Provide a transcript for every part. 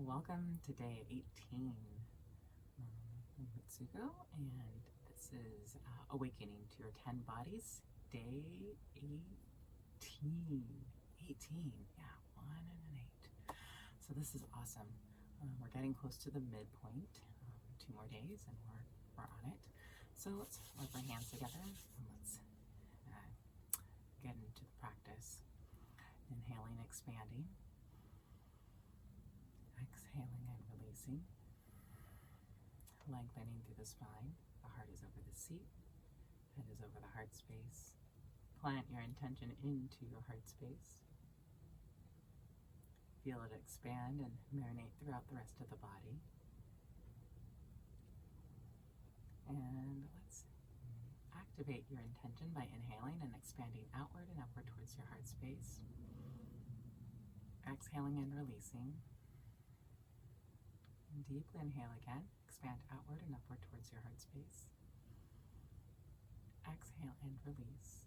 Welcome to day 18. I'm Mitsuko, and this is Awakening to Your 10 Bodies, day 18. 18, yeah, 1 and an 8. So this is awesome. We're getting close to the midpoint. 2 more days and we're on it. So let's rub our hands together and let's get into the practice. Inhaling, expanding. Exhaling and releasing. Lengthening through the spine. The heart is over the seat. Head is over the heart space. Plant your intention into your heart space. Feel it expand and marinate throughout the rest of the body. And let's activate your intention by inhaling and expanding outward and upward towards your heart space. Exhaling and releasing. And deeply inhale again. Expand outward and upward towards your heart space. Exhale and release.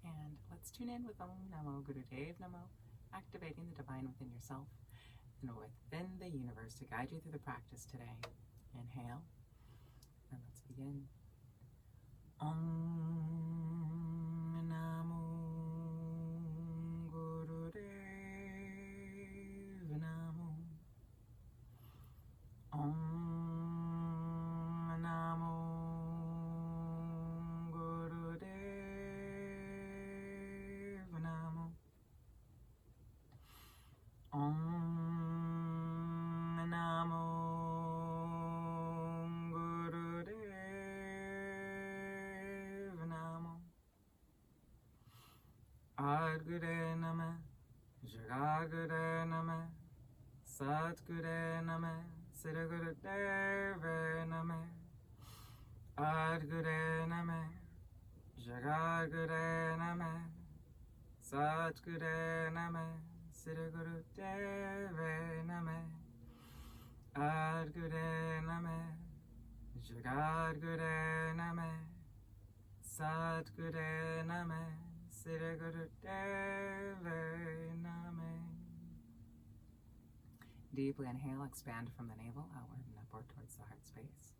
And let's tune in with Om Namo Gurudev Namo, activating the divine within yourself and within the universe to guide you through the practice today. Inhale, and let's begin. Om Namo Gurudev Namo. Om Namo Gurudev Namo. Om Namo Gurudev Namo. Adgure Namah, Jagagure Namah, Satgure Namah, Sirigurudeve Namah. Adgure Namah, Jagagure Namah, Satgure Namah, Sirigurudeve Namah. Adgure Namah, Jagagure Namah, Satgure Namah, Sirigurudeve Namah. Deeply inhale, expand from the navel, outward and upward towards the heart space.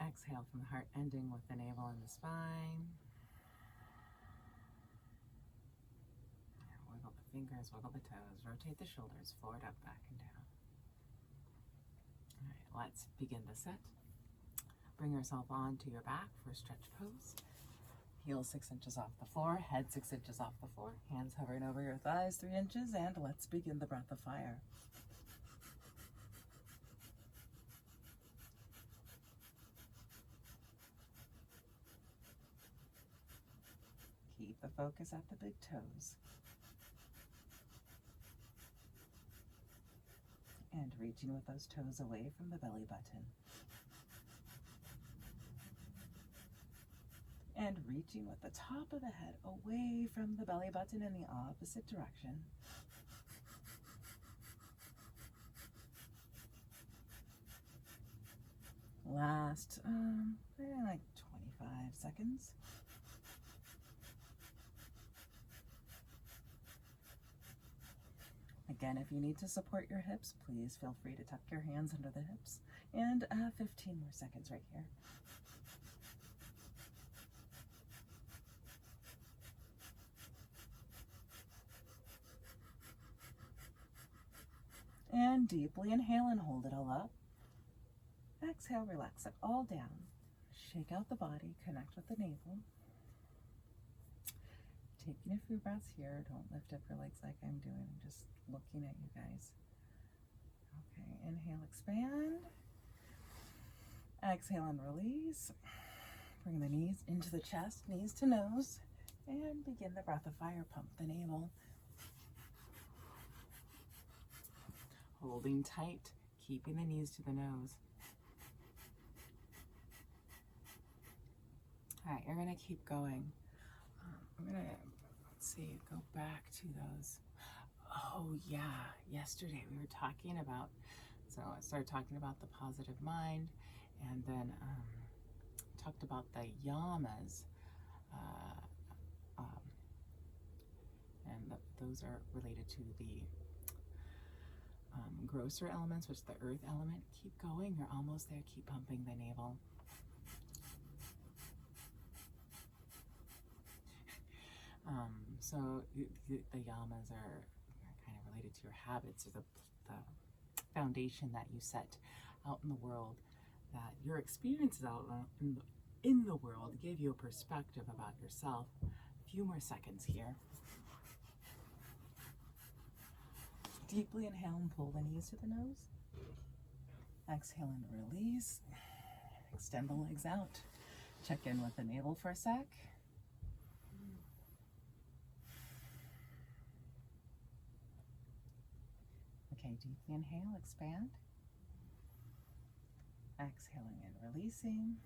Exhale from the heart, ending with the navel and the spine. And wiggle the fingers, wiggle the toes, rotate the shoulders, forward, up, back, and down. All right, let's begin the set. Bring yourself onto your back for a stretch pose. Heels 6 inches off the floor, head 6 inches off the floor, hands hovering over your thighs 3 inches, and let's begin the breath of fire. Keep the focus at the big toes. And reaching with those toes away from the belly button. And reaching with the top of the head away from the belly button in the opposite direction. Last, like 25 seconds. Again, if you need to support your hips, please feel free to tuck your hands under the hips. And 15 more seconds right here. And deeply inhale and hold it all up. Exhale, relax it all down. Shake out the body, connect with the navel. Taking a few breaths here. Don't lift up your legs like I'm doing. I'm just looking at you guys. Okay, inhale, expand. Exhale and release. Bring the knees into the chest, knees to nose. And begin the breath of fire. Pump the navel. Holding tight, keeping the knees to the nose. All right, you're gonna keep going. I'm gonna, let's see, go back to those. Oh yeah, yesterday we were talking about, so I started talking about the positive mind, and then talked about the yamas, and those are related to the grosser elements, which is the earth element. Keep going, you're almost there. Keep pumping the navel. So the yamas are kind of related to your habits, or the foundation that you set out in the world, that your experiences out in the world give you a perspective about yourself. A few more seconds here. Deeply inhale and pull the knees to the nose. Exhale and release. Extend the legs out. Check in with the navel for a sec. Okay, deeply inhale, expand. Exhaling and releasing.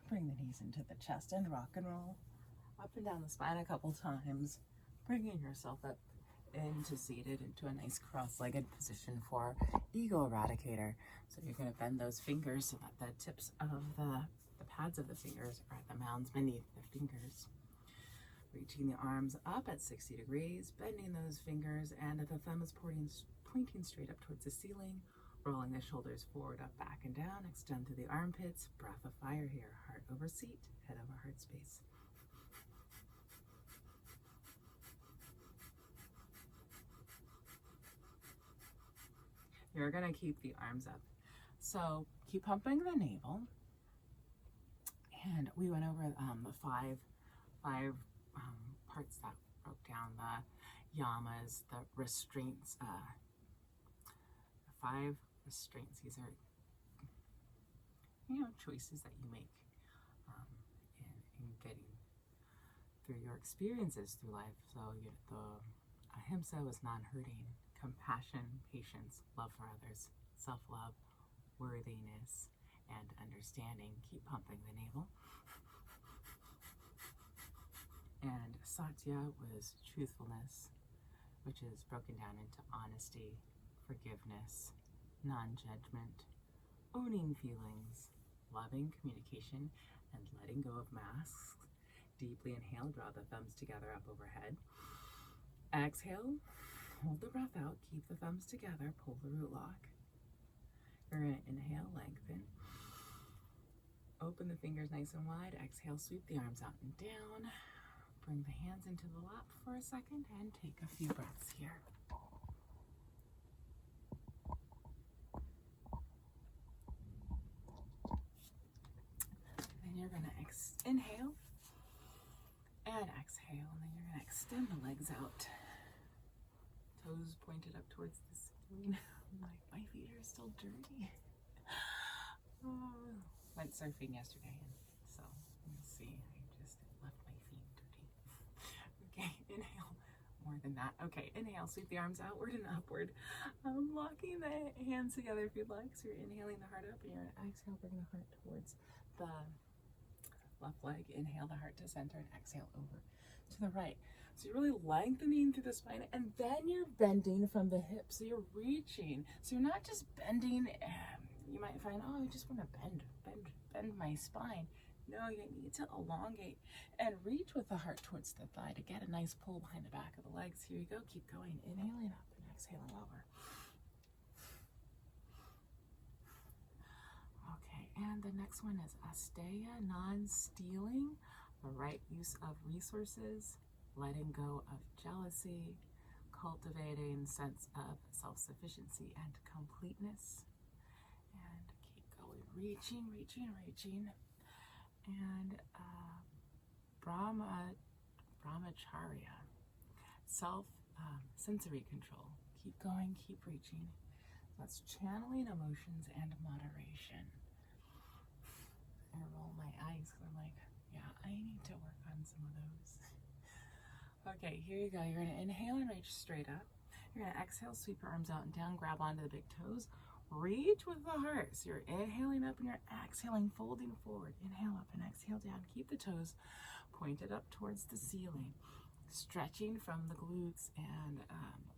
Bring the knees into the chest and rock and roll. Up and down the spine a couple times. Bringing yourself up into seated, into a nice cross-legged position for ego eradicator. So you're going to bend those fingers so that the tips of the pads of the fingers are at the mounds beneath the fingers. Reaching the arms up at 60 degrees, bending those fingers, and the thumb is pointing straight up towards the ceiling, rolling the shoulders forward, up, back, and down. Extend through the armpits. Breath of fire here. Heart over seat, head over heart space. You're going to keep the arms up. So keep pumping the navel. And we went over the five parts that broke down the yamas, the restraints, the 5 restraints. These are, choices that you make in getting through your experiences through life. So the ahimsa was non-hurting, compassion, patience, love for others, self-love, worthiness, and understanding. Keep pumping the navel. And satya was truthfulness, which is broken down into honesty, forgiveness, non-judgment, owning feelings, loving communication, and letting go of masks. Deeply inhale, draw the thumbs together up overhead. Exhale, hold the breath out, keep the thumbs together, pull the root lock. You're going to inhale, lengthen. Open the fingers nice and wide. Exhale, sweep the arms out and down. Bring the hands into the lap for a second and take a few breaths here. Then you're going to inhale and exhale, and then you're going to extend the legs out. Toes pointed up towards the ceiling. My feet are still dirty. Went surfing yesterday, and so let's see. I just left my feet dirty. Okay, inhale. More than that. Okay, inhale. Sweep the arms outward and upward. Locking the hands together if you'd like. So you're inhaling the heart up, and you're going to exhale. Bring the heart towards the left leg. Inhale the heart to center, and exhale over to the right. So you're really lengthening through the spine, and then you're bending from the hips. So you're reaching. So you're not just bending. You might find, oh, I just want to bend my spine. No, you need to elongate and reach with the heart towards the thigh to get a nice pull behind the back of the legs. Here you go. Keep going. Inhaling up and exhaling over. Okay, and the next one is asteya, non-stealing, the right use of resources, letting go of jealousy, cultivating sense of self-sufficiency and completeness. And keep going, reaching. And brahmacharya, sensory control. Keep going, keep reaching. That's channeling emotions and moderation. I roll my eyes because I'm like, yeah, I need to work on some of those. Okay, here you go. You're going to inhale and reach straight up. You're going to exhale, sweep your arms out and down, grab onto the big toes. Reach with the heart. So you're inhaling up and you're exhaling, folding forward. Inhale up and exhale down. Keep the toes pointed up towards the ceiling. Stretching from the glutes and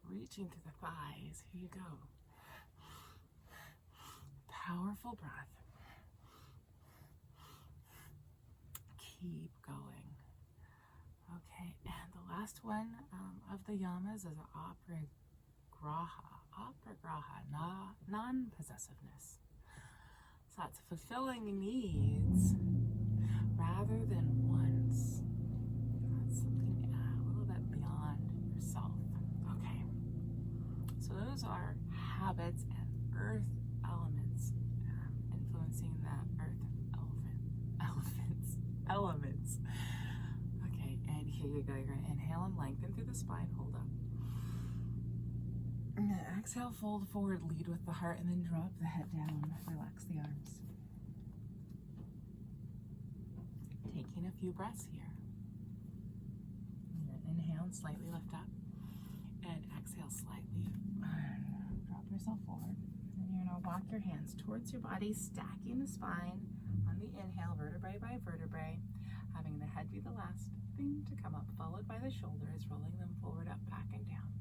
reaching to the thighs. Here you go. Powerful breath. Keep going. Okay, and the last one of the yamas is aparigraha, non-possessiveness. So that's fulfilling needs rather than wants. That's something a little bit beyond yourself. Okay, so those are habits and earth elements influencing the earth elements. Okay, and here you go. You're going to inhale and lengthen through the spine, hold up. And then exhale, fold forward, lead with the heart, and then drop the head down. Relax the arms. Taking a few breaths here. Inhale and slightly lift up. And exhale slightly. Drop yourself forward. And you're going to walk your hands towards your body, stacking the spine on the inhale, vertebrae by vertebrae, having the head be the last thing to come up, followed by the shoulders, rolling them forward, up, back, and down.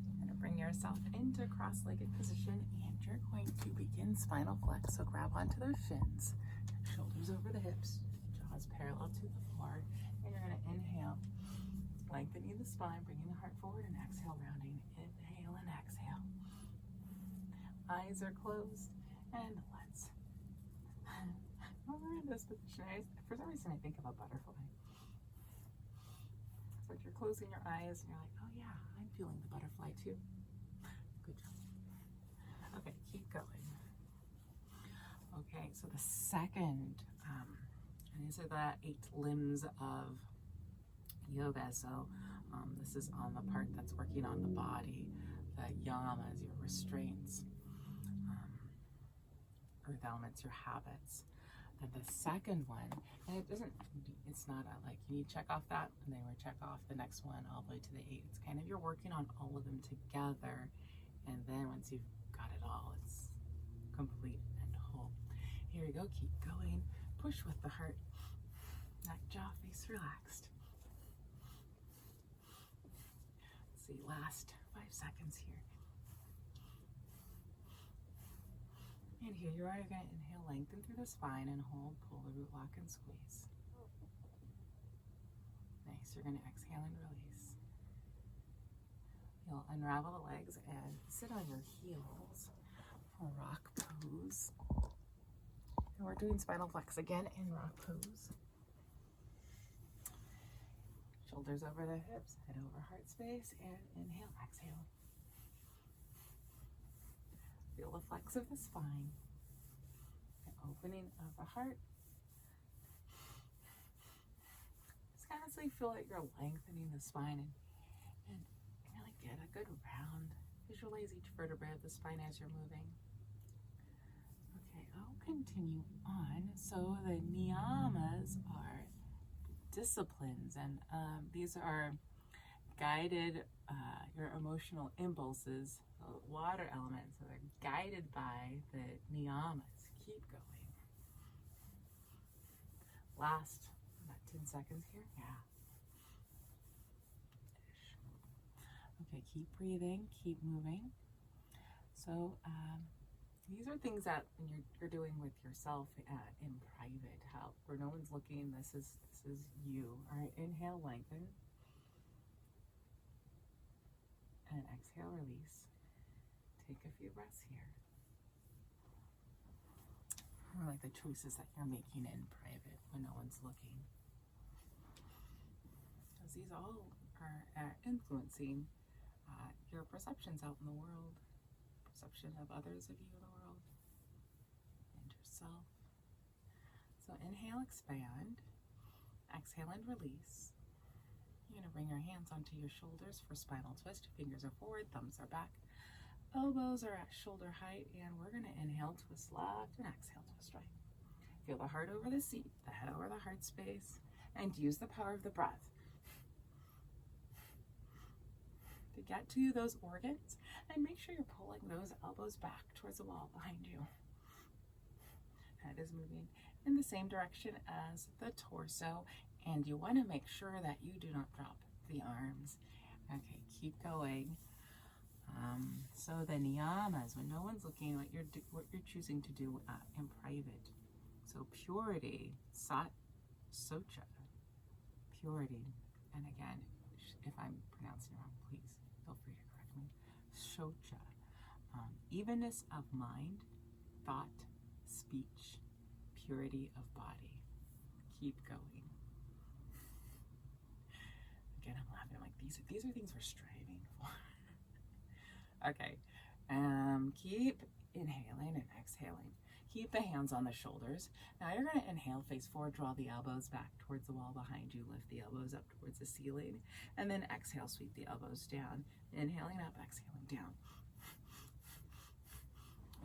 You're going to bring yourself into cross-legged position, and you're going to begin spinal flex. So grab onto those shins, shoulders over the hips, jaws parallel to the floor, and you're going to inhale, lengthening the spine, bringing the heart forward, and exhale, rounding. Inhale and exhale. Eyes are closed, and let's. When we're in this position, for some reason I think of a butterfly. It's like you're closing your eyes, and you're like, oh yeah, I'm feeling the butterfly too. Good job. Okay, keep going. Okay, so the second, and these are the 8 limbs of yoga. So this is on the part that's working on the body, the yamas, your restraints, earth elements, your habits. Then the second one, and it's not like you need to check off that and then we check off the next one all the way to the 8. It's kind of you're working on all of them together, and then once you've got it all, it's complete and whole. Here you go, keep going. Push with the heart. Neck, jaw, face relaxed. Let's see, last 5 seconds here. And here you are, you're going to inhale, lengthen through the spine, and hold, pull the root, lock, and squeeze. Nice, you're going to exhale and release. You'll unravel the legs and sit on your heels for rock pose. And we're doing spinal flex again in rock pose. Shoulders over the hips, head over heart space, and inhale, exhale. Feel the flex of the spine, the opening of the heart. Just honestly feel that you're lengthening the spine and really get a good round. Visualize each vertebrae of the spine as you're moving. Okay, I'll continue on. So the niyamas are disciplines, and these are guided, your emotional impulses, water elements, so they're guided by the niyamas. Keep going. Last about 10 seconds here. Yeah. Okay, keep breathing, keep moving. So these are things that when you're doing with yourself in private, where no one's looking. This is you. All right, inhale, lengthen, and exhale, release. Take a few breaths here. Or like the choices that you're making in private when no one's looking. Because these all are influencing your perceptions out in the world, perception of others of you in the world, and yourself. So inhale, expand. Exhale and release. You're going to bring your hands onto your shoulders for spinal twist. Fingers are forward, thumbs are back. Elbows are at shoulder height, and we're going to inhale, twist left, and exhale, twist right. Feel the heart over the seat, the head over the heart space, and use the power of the breath to get to those organs, and make sure you're pulling those elbows back towards the wall behind you. Head is moving in the same direction as the torso, and you want to make sure that you do not drop the arms. Okay, keep going. So the niyamas, when no one's looking, what you're choosing to do in private. So purity, socha, purity. And again, if I'm pronouncing it wrong, please feel free to correct me. Shocha, evenness of mind, thought, speech, purity of body. Keep going. Again, I'm laughing. I'm like, these are things we're striving for. Okay. Keep inhaling and exhaling. Keep the hands on the shoulders. Now you're going to inhale, face forward, draw the elbows back towards the wall behind you, lift the elbows up towards the ceiling, and then exhale, sweep the elbows down. Inhaling up, exhaling down.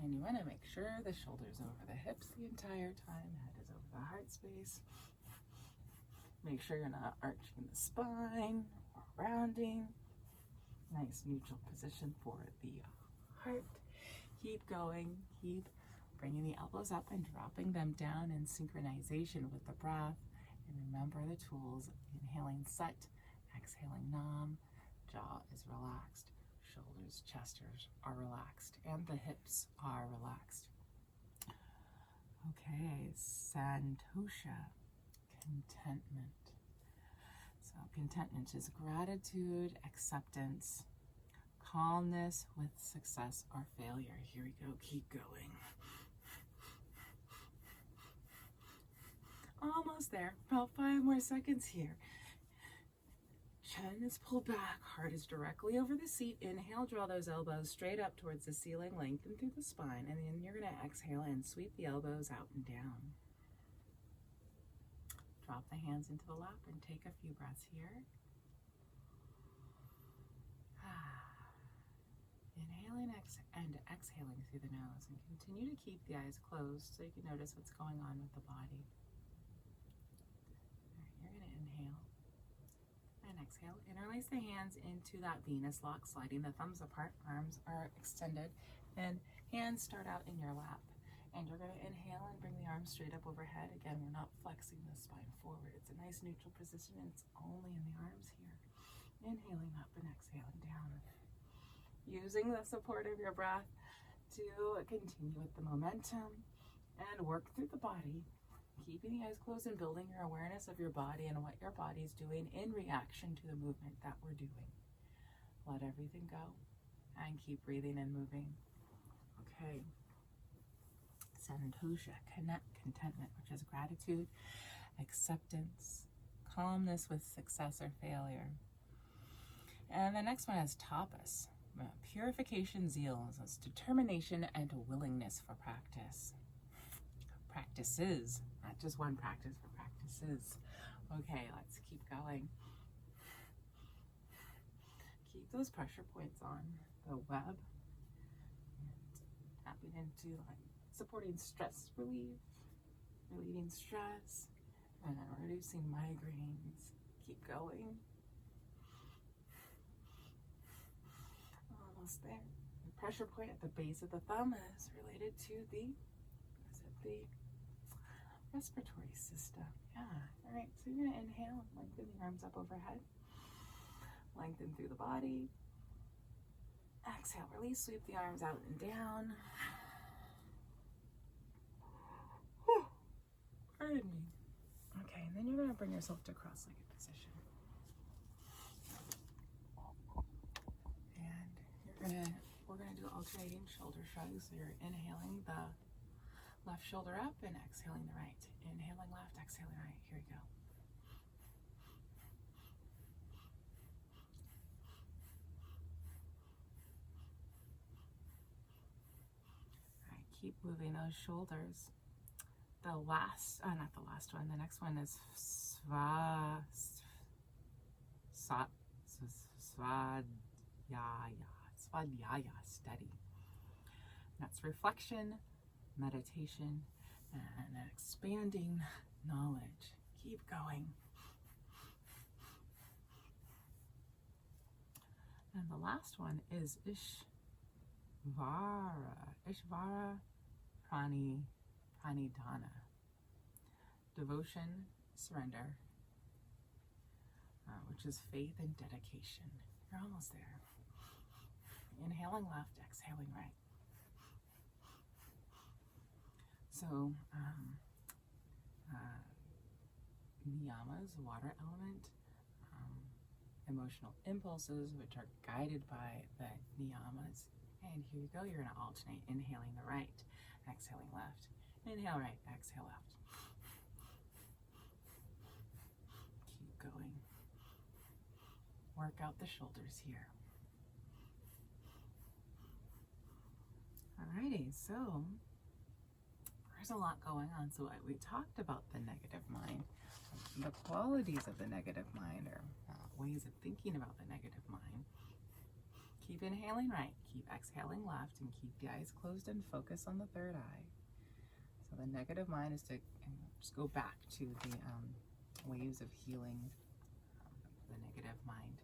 And you want to make sure the shoulders over the hips the entire time, head is over the heart space. Make sure you're not arching the spine or rounding. Nice neutral position for the heart. Keep going, keep bringing the elbows up and dropping them down in synchronization with the breath. And remember the tools, inhaling Sat, exhaling Nam, jaw is relaxed, shoulders, chest are relaxed, and the hips are relaxed. Okay, Santosha, contentment. So contentment is gratitude, acceptance, calmness with success or failure. Here we go, keep going. Almost there, about 5 more seconds here. Chin is pulled back, heart is directly over the seat. Inhale, draw those elbows straight up towards the ceiling, lengthen through the spine, and then you're gonna exhale and sweep the elbows out and down. Drop the hands into the lap and take a few breaths here. Inhaling and exhaling through the nose, and continue to keep the eyes closed so you can notice what's going on with the body. All right, you're going to inhale and exhale. Interlace the hands into that Venus lock, sliding the thumbs apart, arms are extended, and hands start out in your lap. And you're going to inhale and bring the arms straight up overhead. Again, we're not flexing the spine forward. It's a nice neutral position, and it's only in the arms here. Inhaling up and exhaling down. Using the support of your breath to continue with the momentum and work through the body, keeping the eyes closed and building your awareness of your body and what your body's doing in reaction to the movement that we're doing. Let everything go and keep breathing and moving. Okay. Santosha, contentment, which is gratitude, acceptance, calmness with success or failure. And the next one is tapas. Purification, zeal, so it's determination and a willingness for practice. Practices, not just one practice, but practices. Okay, let's keep going. Keep those pressure points on the web. And tapping into supporting stress relief, relieving stress, and reducing migraines. Keep going. Almost there. The pressure point at the base of the thumb is related to the respiratory system. Yeah. All right. So you're going to inhale, lengthen the arms up overhead. Lengthen through the body. Exhale, release, sweep the arms out and down. Pardon me. Okay, and then you're going to bring yourself to cross-legged position. And we're gonna do alternating shoulder shrugs. So you're inhaling the left shoulder up and exhaling the right. Inhaling left, exhaling right. Here we go. All right, keep moving those shoulders. The last, not the last one, the next one is Svadhyaya, steady. That's reflection, meditation, and expanding knowledge. Keep going. And the last one is Ishvara Pranidhana. Devotion, surrender, which is faith and dedication. You're almost there. Inhaling left, exhaling right. niyamas, water element, emotional impulses, which are guided by the niyamas. And here you go, you're going to alternate, inhaling the right, exhaling left. Inhale right, exhale left. Keep going. Work out the shoulders here. Alrighty, so there's a lot going on. So we talked about the negative mind, the qualities of the negative mind, or ways of thinking about the negative mind. Keep inhaling right, keep exhaling left, and keep the eyes closed and focus on the third eye. So the negative mind is to, and just go back to the ways of healing the negative mind.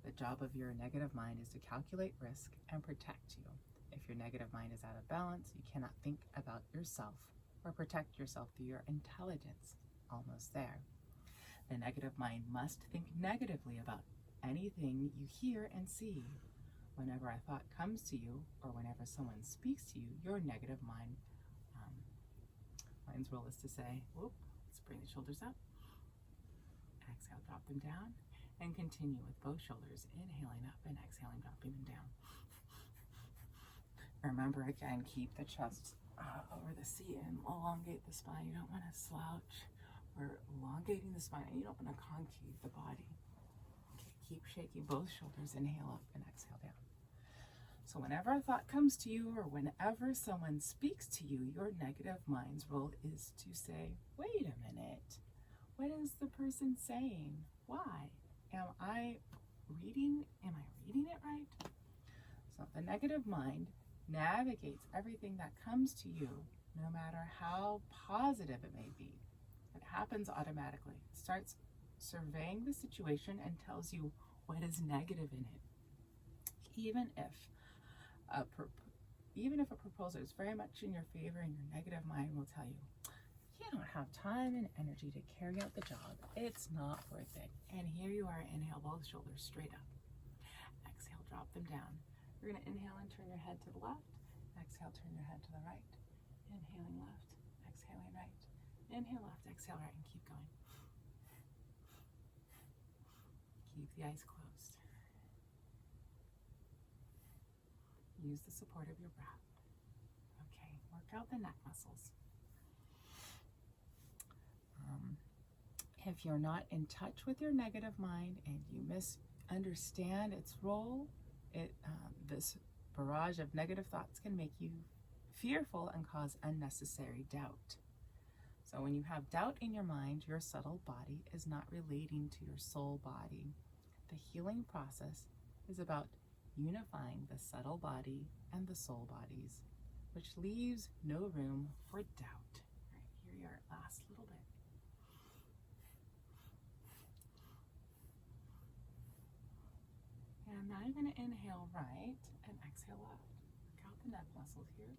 The job of your negative mind is to calculate risk and protect you. If your negative mind is out of balance, you cannot think about yourself or protect yourself through your intelligence. Almost there. The negative mind must think negatively about anything you hear and see. Whenever a thought comes to you, or whenever someone speaks to you, your negative mind's role is to say, whoop, let's bring the shoulders up. Exhale, drop them down, and continue with both shoulders, inhaling up and exhaling, dropping them down. Remember, again, keep the chest over the seat and elongate the spine. You don't want to slouch or elongating the spine. You don't want to concave the body. Okay, keep shaking both shoulders, inhale up and exhale down. So whenever a thought comes to you, or whenever someone speaks to you, your negative mind's role is to say, wait a minute, what is the person saying? Why? Am I reading it right? So the negative mind navigates everything that comes to you, no matter how positive it may be. It happens automatically. It starts surveying the situation and tells you what is negative in it. Even if a proposal is very much in your favor, and your negative mind will tell you, you don't have time and energy to carry out the job. It's not worth it. And here you are, inhale both shoulders straight up. Exhale, drop them down. You're going to inhale and turn your head to the left. Exhale, turn your head to the right. Inhaling left, exhaling right. Inhale left, exhale right, and keep going. Keep the eyes closed. Use the support of your breath. Okay, work out the neck muscles. If you're not in touch with your negative mind and you misunderstand its role, this barrage of negative thoughts can make you fearful and cause unnecessary doubt. So when you have doubt in your mind, your subtle body is not relating to your soul body. The healing process is about unifying the subtle body and the soul bodies, which leaves no room for doubt. All right, here you are, last little bit. And now you're going to inhale right and exhale left. Work out the neck muscles here.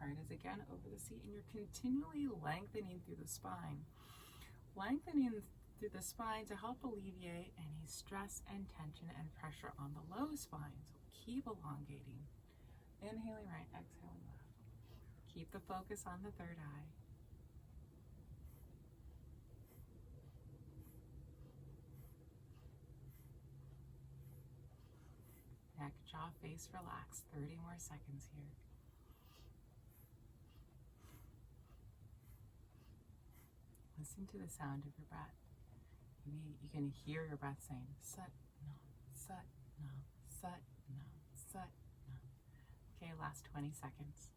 Heart is again over the seat, and you're continually lengthening through the spine. Lengthening through the spine to help alleviate any stress and tension and pressure on the low spine. So keep elongating. Inhaling right, exhaling left. Keep the focus on the third eye. Neck, jaw, face, relax. 30 more seconds here. Listen to the sound of your breath. You can hear your breath saying, sat, no, sat, no, sat, no, sat, no. Okay, last 20 seconds.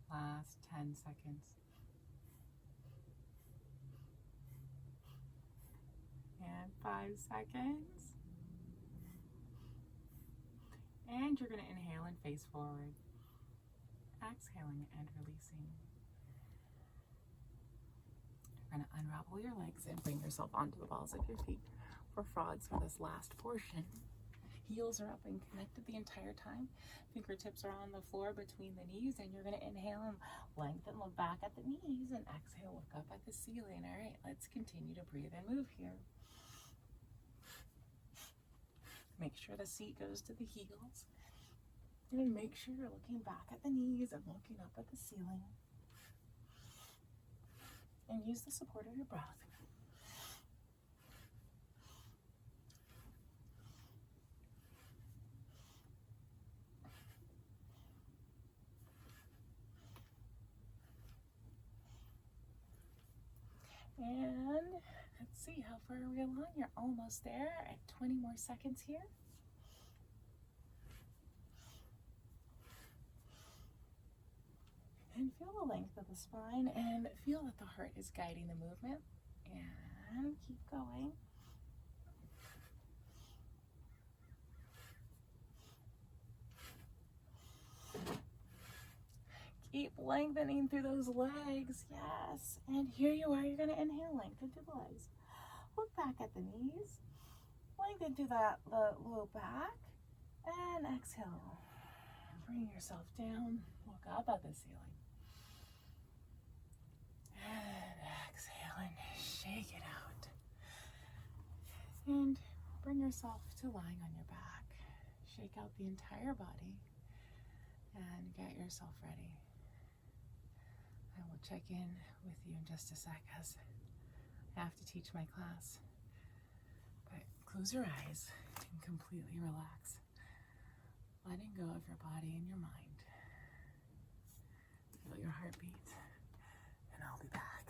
Last 10 seconds. And 5 seconds. And you're going to inhale and face forward. Exhaling and releasing. You're going to unravel your legs and bring yourself onto the balls of your feet for frogs for this last portion. Heels are up and connected the entire time. Fingertips are on the floor between the knees, and you're going to inhale and lengthen, look back at the knees, and exhale, look up at the ceiling. All right, let's continue to breathe and move here. Make sure the seat goes to the heels. And make sure you're looking back at the knees and looking up at the ceiling. And use the support of your breath. And let's see, how far are we along? You're almost there. At 20 more seconds here. And feel the length of the spine and feel that the heart is guiding the movement. And keep going. Keep lengthening through those legs. Yes. And here you are. You're going to inhale, lengthen through the legs. Look back at the knees. Lengthen through the low back. And exhale. Bring yourself down. Look up at the ceiling. And exhale and shake it out. And bring yourself to lying on your back. Shake out the entire body and get yourself ready. I will check in with you in just a sec as I have to teach my class. But close your eyes and completely relax. Letting go of your body and your mind. Feel your heartbeat, and I'll be back.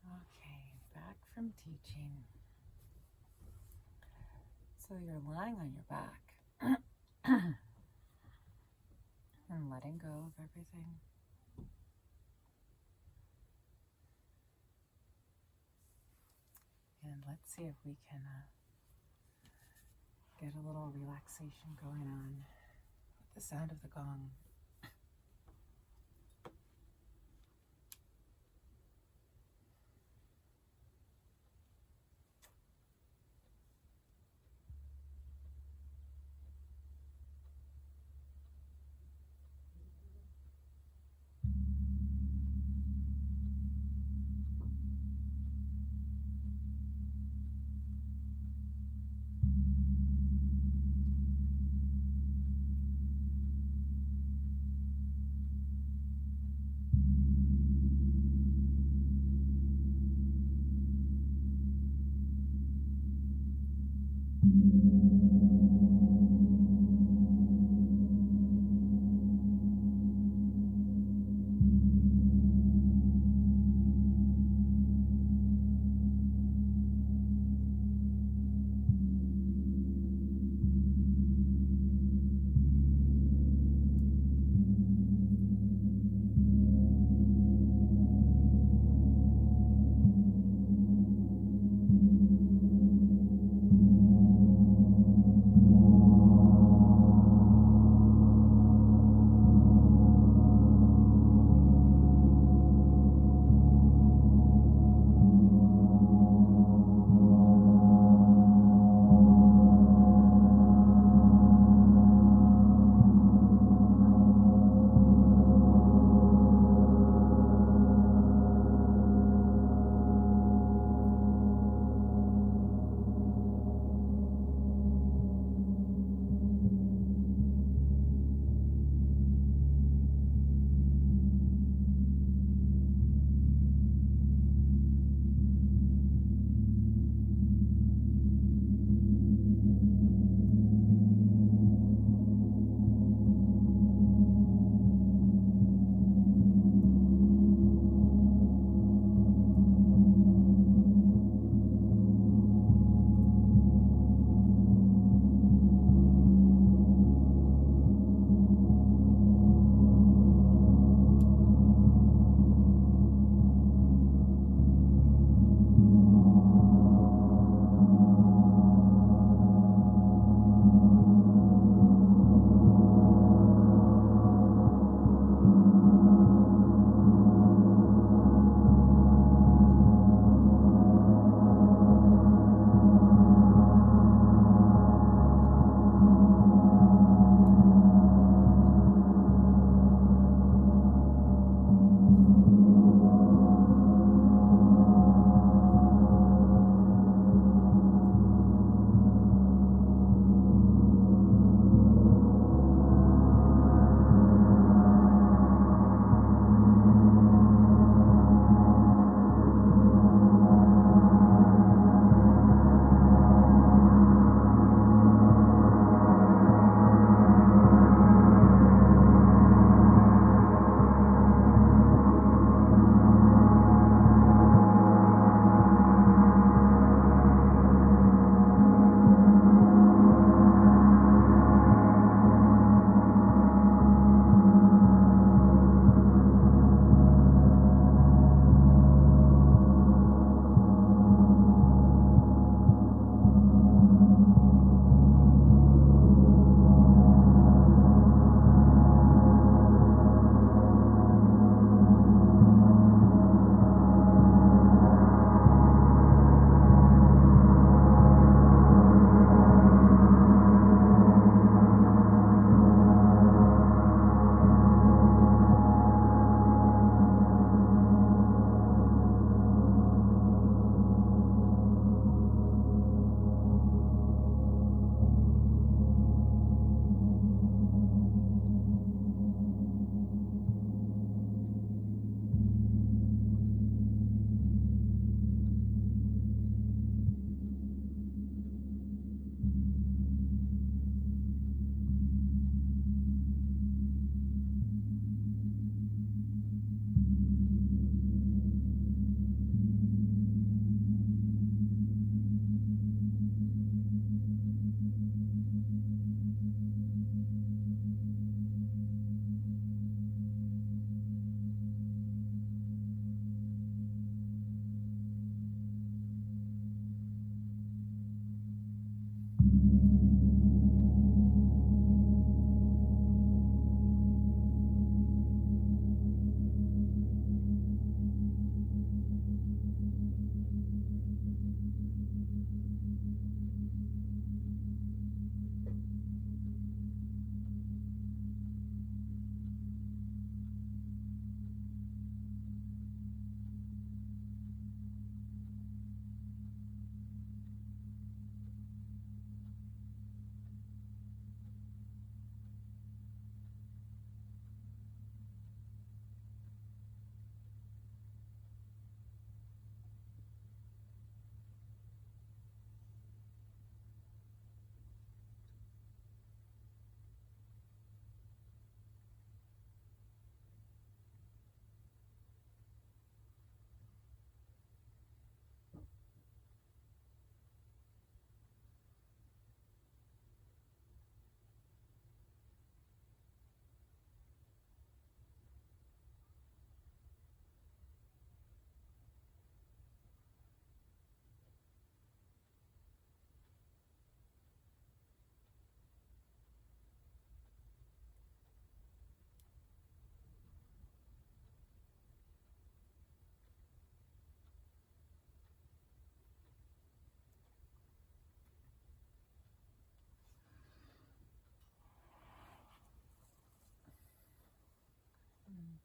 Okay, back from teaching. So you're lying on your back and letting go of everything. And let's see if we can get a little relaxation going on with the sound of the gong.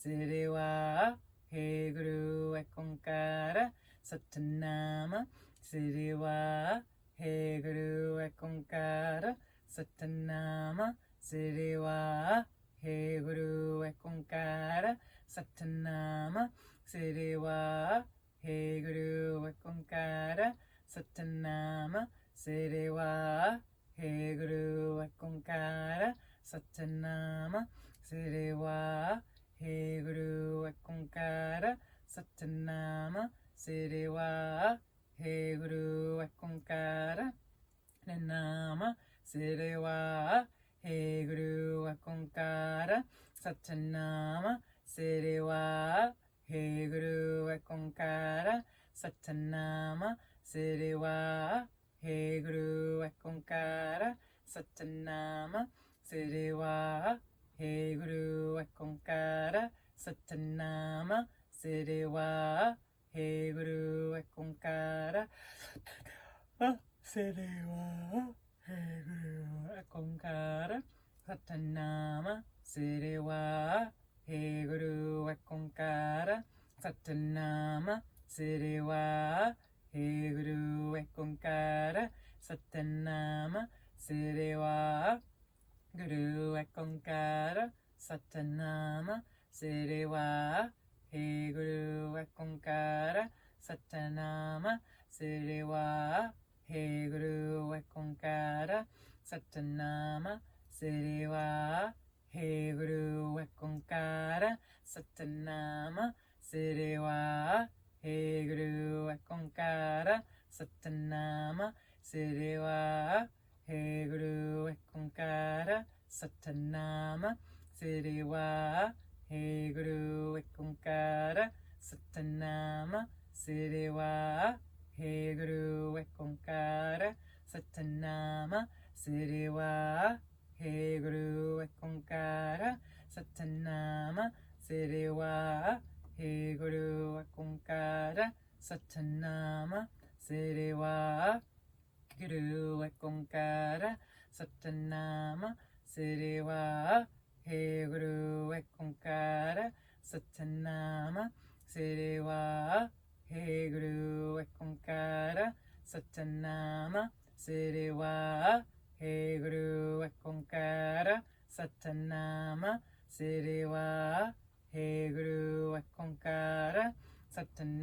Siriwa, He Guru Ekonkara, Satanama, Siriwa, He Guru Ekonkara, Satanama, Siriwa, He Guru Ekonkara, Satanama, Siriwa, He Guru Ekonkara, Satanama, Siriwa, He Guru Ekonkara, Satanama, Siriwa, He Guru Ekonkara, Satanama, Siriwa, He Guru Ekonkara, Nama, Siriwa, He Guru Ekonkara, Satanama, Siriwa, He Guru Ekonkara, Satanama, Siriwa, He Guru Ekonkara, Satanama, Siriwa, He Guru Ekonkara, Satanama, Siriwa, He Guru Ekonkara, Siriwa, He Guru Ekonkara, Satanama, Siriwa, He Guru Ekonkara, Satanama, Siriwa, He Guru Ekonkara, Satanama, Siriwa, Guru Ekonkara, Satanama, Siriwa, He Guru Ekonkara, Satanama, Siriwa, He Guru Ekonkara, Satanama, Siriwa, He Guru Ekonkara, Satanama, Siriwa, He Guru Ekonkara, Satanama, Siriwa, He Guru Ekonkara, Satanama, Siriwa, He Guru Ekonkara, Satanama, Siriwa, He Guru Ekonkara, Satanama, Siriwa, He Guru Ekonkara, Satanama, Siriwa, He Guru Ekonkara, Satanama, Siriwa, Guru Ekonkara, Satanama, Siriwa, He Guru Ekonkara, Satanama, Siriwa, He Guru Ekonkara, Satanama, Siriwa, He Guru Ekonkara, Satanama, Siriwa, He Guru Ekonkara, Satanama,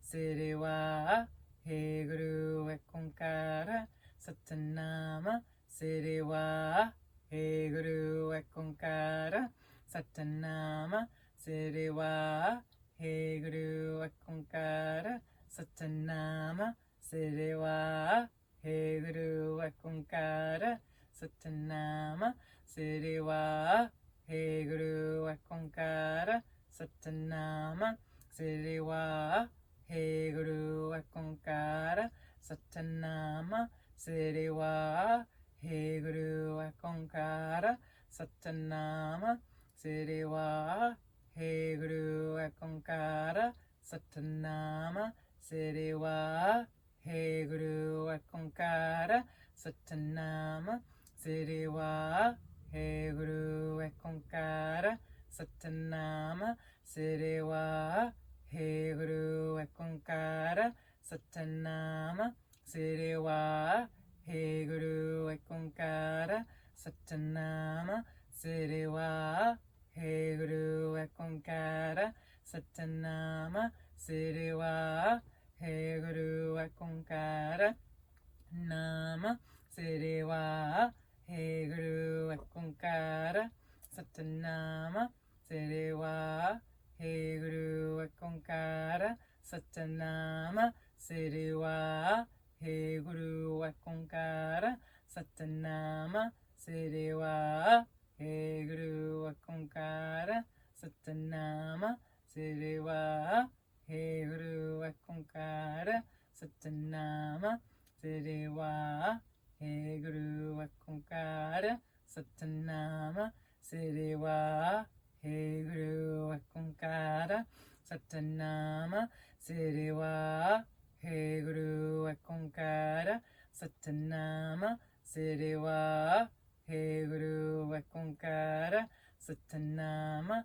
Siriwa, He Guru Ekonkara, Satanama, Siriwa, He Guru Ekonkara, Satanama, Siriwa, He Guru Ekonkara, Satanama, Siriwa, He Guru Ekonkara, Satanama, Siriwa, He Guru Ekonkara, Satanama, Siriwa, He Guru Ekonkara, Satanama, Siriwa, He Guru Ekonkara, Satanama, Siriwa, He Guru Ekonkara, Satanama, Siriwa, He Guru Ekonkara, Satanama, Siriwa, He Guru Ekonkara, Satanama, Siriwa, He Guru Ekonkara, Satanama, Siriwa, He Guru Ekonkara, Satanama, Siriwa, He Guru Ekonkara, Satanama, Siriwa, He Guru Ekonkara, Nama, Siriwa, He Guru Ekonkara, Satanama, Siriwa, He Guru Ekonkara, Satanama, Siriwa, He Guru Ekonkara, Satanama, Siriwa, He Guru Ekonkara, Satanama, Siriwa, He Guru Ekonkara, Satanama, Siriwa, He Guru Ekonkara, Satanama, Siriwa, He Guru Ekonkara, Satanama, Siriwa, He Guru Ekonkara, Satanama, Siriwa, He Guru Ekonkara, Satanama,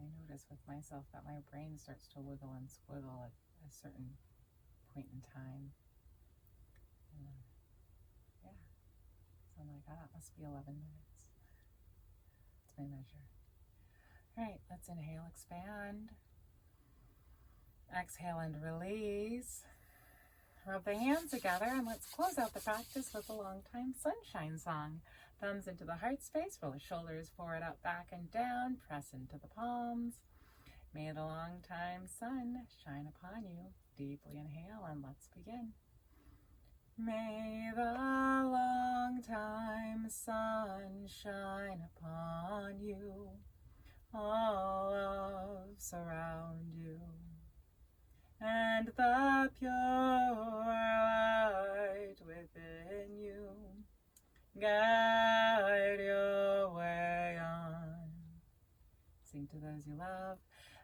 I notice with myself that my brain starts to wiggle and squiggle at a certain point in time. And, yeah. So I'm like, oh, that must be 11 minutes. That's my measure. All right, let's inhale, expand. Exhale and release. Rub the hands together and let's close out the practice with a long time sunshine song. Thumbs into the heart space, roll the shoulders forward, up, back, and down. Press into the palms. May the long time sun shine upon you. Deeply inhale and let's begin. May the long time sun shine upon you. All love surround you. And the pure light within you guide your way on. Sing to those you love.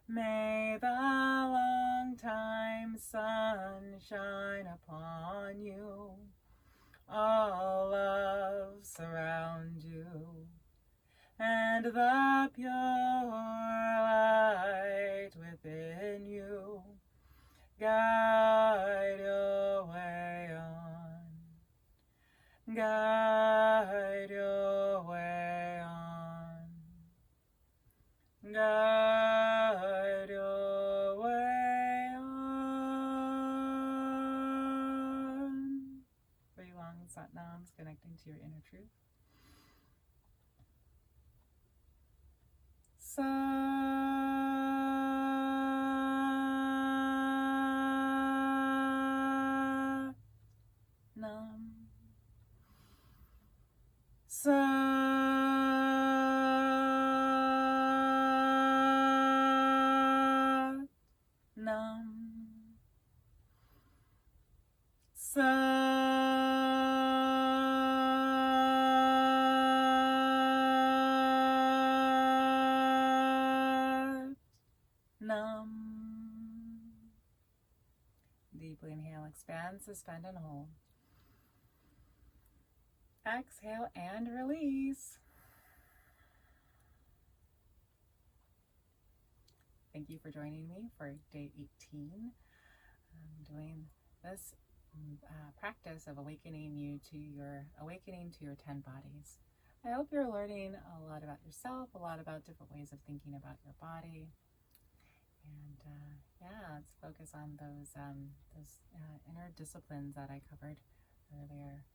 May the long time sun shine upon you. All love surround you. And the pure light within you guide your way on. Guide your way on. Guide your way on. 3 long satnams connecting to your inner truth. Deeply inhale, expand, suspend, and hold. Exhale and release. Thank you for joining me for day 18. I'm doing this practice of awakening to your 10 bodies. I hope you're learning a lot about yourself, a lot about different ways of thinking about your body. And yeah, let's focus on those inner disciplines that I covered earlier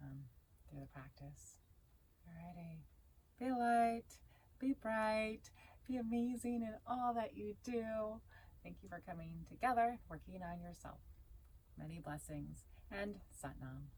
through the practice. Alrighty, be light, be bright, be amazing in all that you do. Thank you for coming together, working on yourself. Many blessings and Satnam.